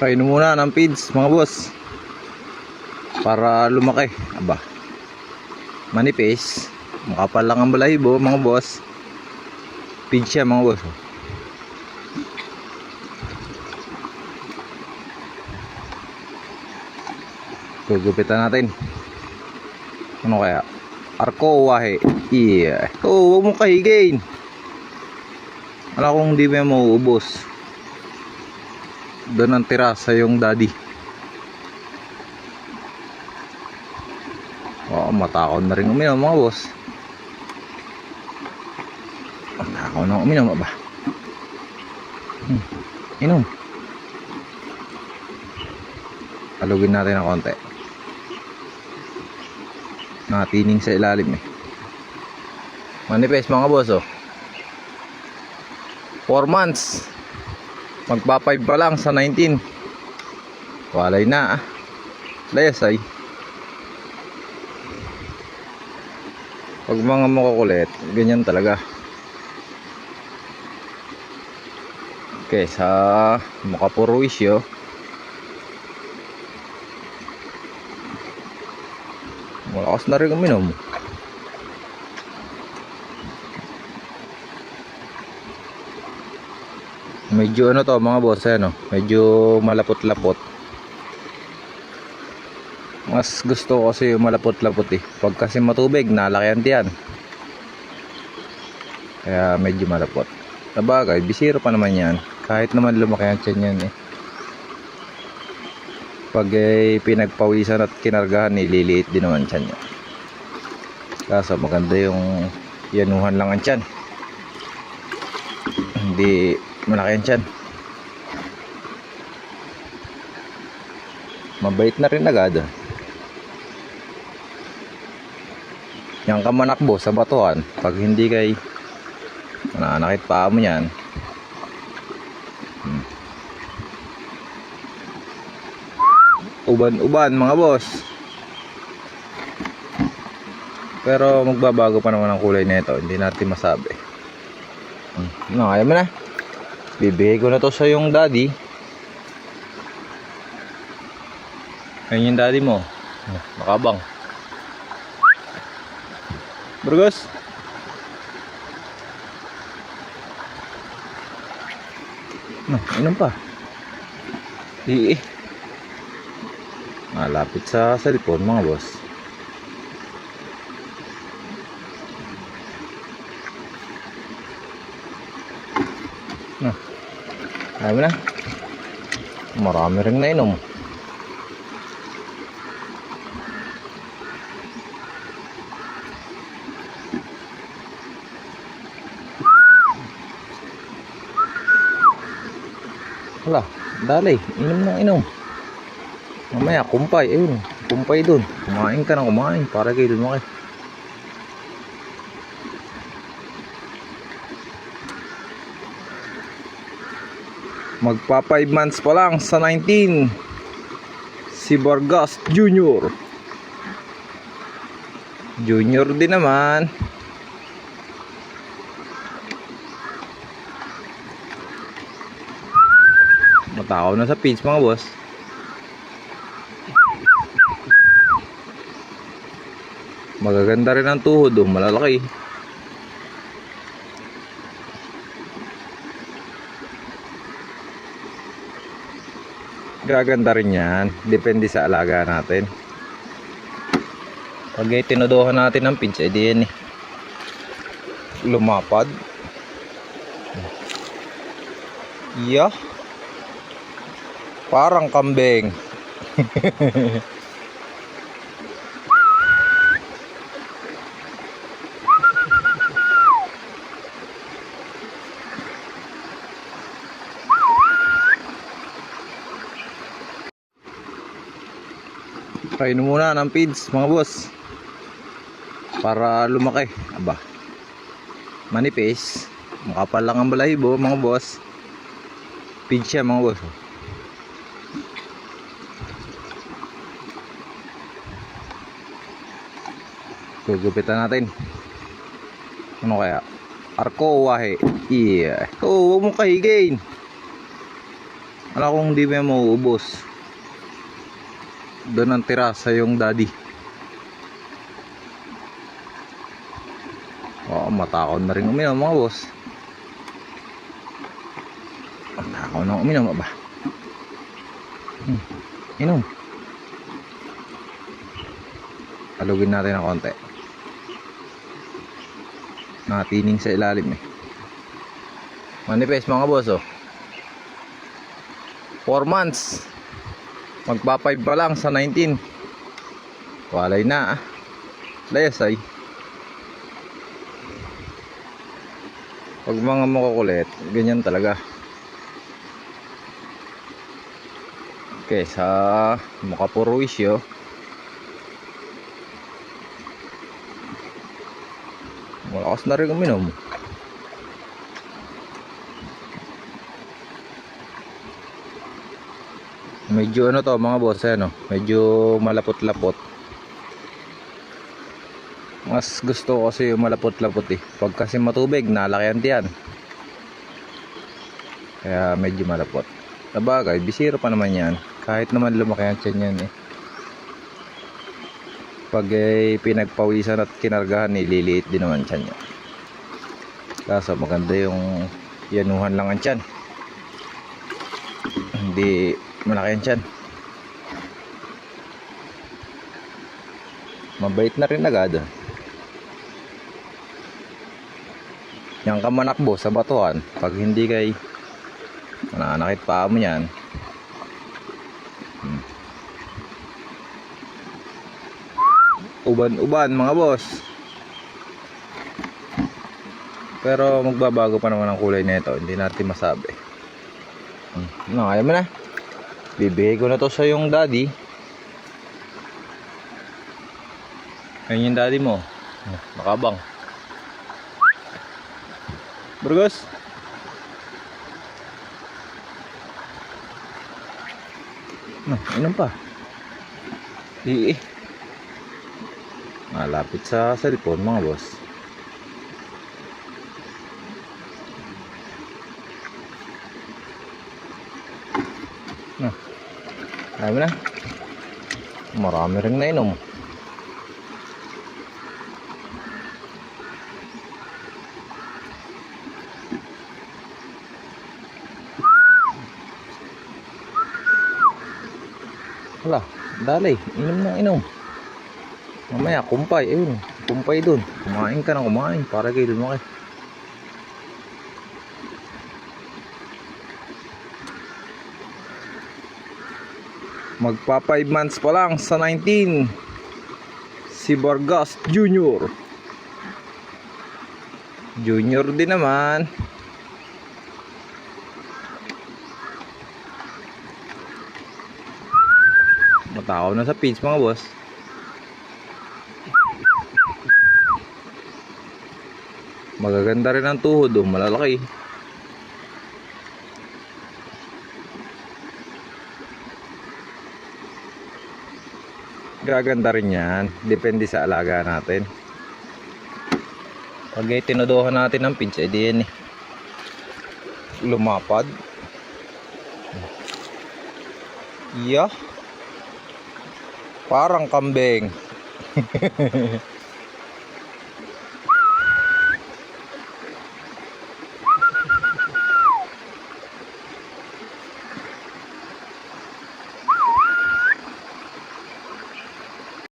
Kain muna ng feeds mga boss para lumaki. Aba, manipis, makapal lang ang balahibo mga boss. Feed siya mga boss. Gugupitan natin. Ano kaya? Arko wahe. Yeah. Oh, huwag mo kahigin. Alam kong hindi mo mauubos. Doon ang tira sa yung daddy. Oh, matakot na rin uminom mga boss. Matakot na uminom ba? Inom. Halugin natin ng konti. Natining sa ilalim eh. Manipis mga boss oh. 4 months. Magpa 5 pa lang sa 19. Walay na ah. Layas ay. Pag mga makukulit, ganyan talaga. Okay, sa makapuruisyo. Malakas na rin uminom. Medyo ano to mga boss, ano, medyo malapot-lapot. Mas gusto ko kasi yung malapot-lapot eh. Pag kasi matubig, nalakihan diyan. Kaya medyo malapot. Sabagay, bisiro pa naman yan. Kahit naman lumaki ang tiyan yan eh. Pag pinagpawisan at kinargahan, nililiit din naman tiyan yan. Kaso maganda yung yanuhan lang ang tiyan. Hindi malaki ang tiyan. Mabait na rin agad. Yang kamanakbo sa batuhan, pag hindi kay nanakit paa mo yan. Uban-uban mga boss. Pero magbabago pa naman ang kulay nito, hindi natin masabi. Kaya mo na. Bibigay ko na to sa yung daddy. Ayun yung daddy mo. Nakabang. Burgos. Inom pa. Malapit sa cellphone mga boss. Ayaw na. Marami rin nainom. Wala, dali, inom na inom. Mamaya, kumpay, ayun, kumpay dun. Kumain ka na kumain, para kayo dun maki. Magpa 5 months pa lang sa 19. Si Vargas Junior. Junior din naman. Matakaw na sa pitch mga boss. Magaganda rin ang tuhod oh, malalaki. Gaganda rin yan. Depende sa alaga natin. Pag tinuduhan natin ng pinch, edi yan eh. Lumapad. Yeah. Parang kambing. Kain muna ng feeds mga boss para lumaki. Aba, manipis, makapal lang ang balahibo mga boss. Feed siya mga boss. Gugupitan natin. Ano kaya? Arko wahe. Yeah. Oh, huwag mo kahigin. Alam kong hindi mo yan mauubos. Doon ang tira sa yung daddy. Oo, matakaw na rin uminom mga boss. Matakaw na uminom ba? Inom. Halugin natin ng konti. Natining sa ilalim eh. Manifest mga boss oh. 4 months. Magpa 5 pa lang sa 19. Walay na ah. Layasay. Pag mga makukulit, ganyan talaga. Okay, sa Makapuruisyo. Malakas na rin uminom. Medyo ano to mga boss, ano, medyo malapot-lapot. Mas gusto ko kasi yung malapot-lapot eh. Pag kasi matubig, nalakihan diyan. Kaya medyo malapot. Sabagay, bisiro pa naman yan. Kahit naman lumaki ang tiyan yan eh. Pag pinagpawisan at kinargahan, nililiit din naman tiyan niya. Kaso maganda yung yanuhan lang ang tiyan. Hindi malaki ang tiyan. Mabait na rin agad. Yang ka manakbo sa batuhan, pag hindi kay mananakit pa mo yan. Uban-uban mga boss. Pero magbabago pa naman ang kulay nito, hindi natin masabi. Ayaw mo na. Bibigay ko na to sa yung daddy. Ayun yung daddy mo. Makabang. Burgos. Inom pa. Malapit sa cellphone mga boss. Ayaw mo na. Marami rin na inom. Wala, dali, inom na inom. Mamaya, kumpay, ayun, kumpay dun. Kumain ka na kumain, para kayo lumaki. Magpa 5 months pa lang sa 19. Si Vargas Junior. Junior din naman. Matakaw na sa pitch mga boss. Magaganda rin ang tuhod oh, malalaki. Gaganda rin yan, depende sa alaga natin. Pag tinuduhan natin ng pitch, edi yan eh, lumapad. Yeah. Parang kambing.